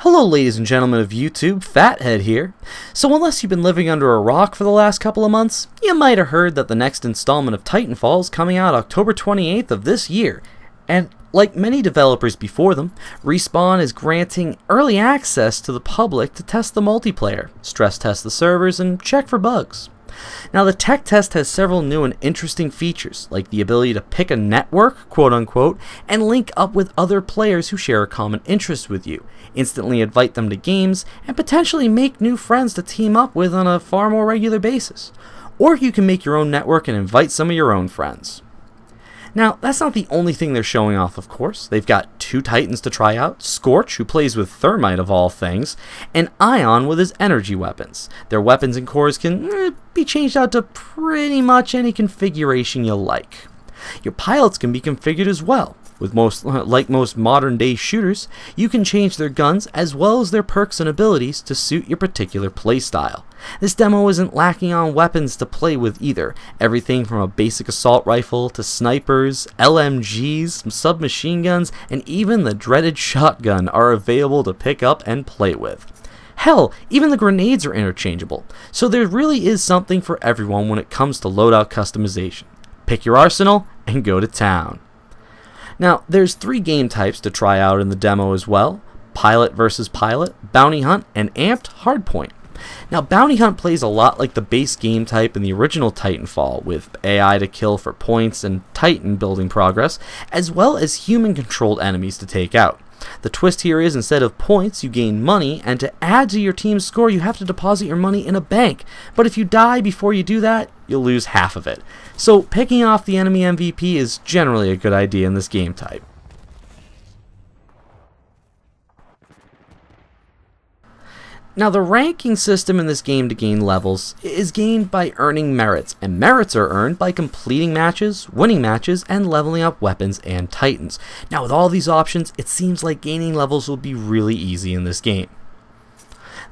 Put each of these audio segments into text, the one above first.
Hello ladies and gentlemen of YouTube, Fathead here. So unless you've been living under a rock for the last couple of months, you might have heard that the next installment of Titanfall is coming out October 28th of this year. And like many developers before them, Respawn is granting early access to the public to test the multiplayer, stress test the servers, and check for bugs. Now the tech test has several new and interesting features, like the ability to pick a network, quote unquote, and link up with other players who share a common interest with you, instantly invite them to games, and potentially make new friends to team up with on a far more regular basis. Or you can make your own network and invite some of your own friends. Now, that's not the only thing they're showing off, of course. They've got two Titans to try out, Scorch, who plays with Thermite of all things, and Ion with his energy weapons. Their weapons and cores can be changed out to pretty much any configuration you like. Your pilots can be configured as well. With like most modern day shooters, you can change their guns as well as their perks and abilities to suit your particular playstyle. This demo isn't lacking on weapons to play with either. Everything from a basic assault rifle to snipers, LMGs, submachine guns, and even the dreaded shotgun are available to pick up and play with. Hell, even the grenades are interchangeable, so there really is something for everyone when it comes to loadout customization. Pick your arsenal and go to town. Now, there's three game types to try out in the demo as well: Pilot versus Pilot, Bounty Hunt, and Amped Hardpoint. Now, Bounty Hunt plays a lot like the base game type in the original Titanfall, with AI to kill for points and Titan building progress, as well as human-controlled enemies to take out. The twist here is, instead of points, you gain money, and to add to your team's score, you have to deposit your money in a bank. But if you die before you do that, you'll lose half of it. So picking off the enemy MVP is generally a good idea in this game type. Now, the ranking system in this game to gain levels is gained by earning merits, and merits are earned by completing matches, winning matches, and leveling up weapons and Titans. Now, with all these options, it seems like gaining levels will be really easy in this game.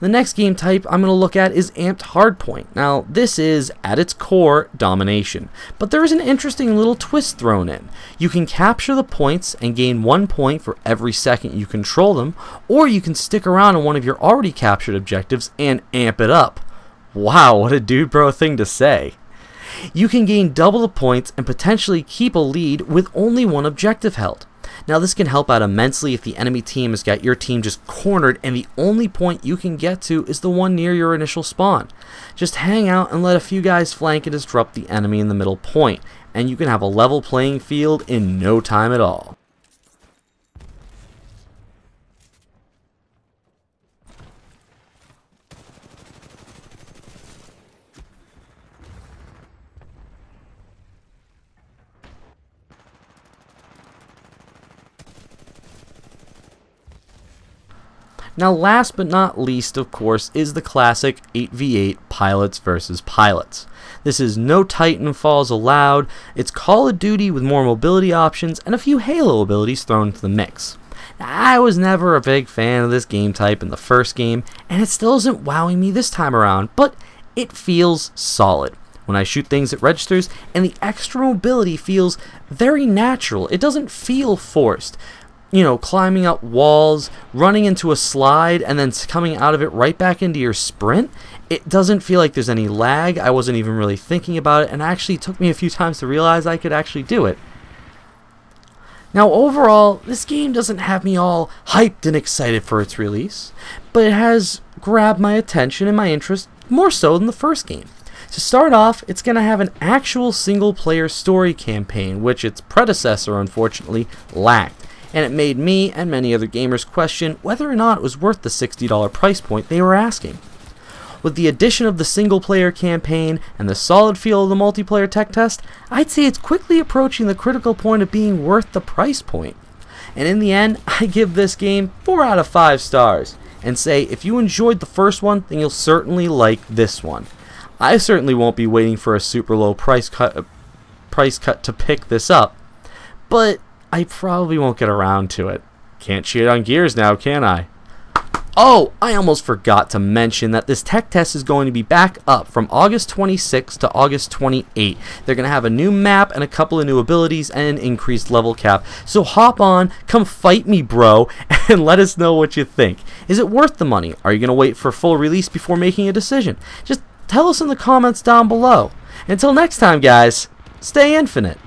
The next game type I'm going to look at is Amped Hardpoint. Now, this is, at its core, domination, but there is an interesting little twist thrown in. You can capture the points and gain 1 point for every second you control them, or you can stick around on one of your already captured objectives and amp it up. Wow, what a dude bro thing to say. You can gain double the points and potentially keep a lead with only one objective held. Now, this can help out immensely if the enemy team has got your team just cornered and the only point you can get to is the one near your initial spawn. Just hang out and let a few guys flank and disrupt the enemy in the middle point, and you can have a level playing field in no time at all. Now, last but not least, of course, is the classic 8v8 Pilots versus Pilots. This is no Titanfalls allowed. It's Call of Duty with more mobility options and a few Halo abilities thrown into the mix. Now, I was never a big fan of this game type in the first game, and it still isn't wowing me this time around, but it feels solid. When I shoot things, it registers, and the extra mobility feels very natural. It doesn't feel forced. You know, climbing up walls, running into a slide, and then coming out of it right back into your sprint. It doesn't feel like there's any lag. I wasn't even really thinking about it, and actually took me a few times to realize I could actually do it. Now, overall, this game doesn't have me all hyped and excited for its release, but it has grabbed my attention and my interest more so than the first game. To start off, it's going to have an actual single-player story campaign, which its predecessor, unfortunately, lacked. And it made me and many other gamers question whether or not it was worth the $60 price point they were asking. With the addition of the single-player campaign and the solid feel of the multiplayer tech test, I'd say it's quickly approaching the critical point of being worth the price point. And in the end, I give this game 4 out of 5 stars, and say if you enjoyed the first one, then you'll certainly like this one. I certainly won't be waiting for a super low price cut to pick this up, but I probably won't get around to it. Can't cheat on Gears now, can I? Oh, I almost forgot to mention that this tech test is going to be back up from August 26th to August 28th. They're going to have a new map and a couple of new abilities and an increased level cap. So hop on, come fight me, bro, and let us know what you think. Is it worth the money? Are you going to wait for full release before making a decision? Just tell us in the comments down below. Until next time, guys, stay infinite.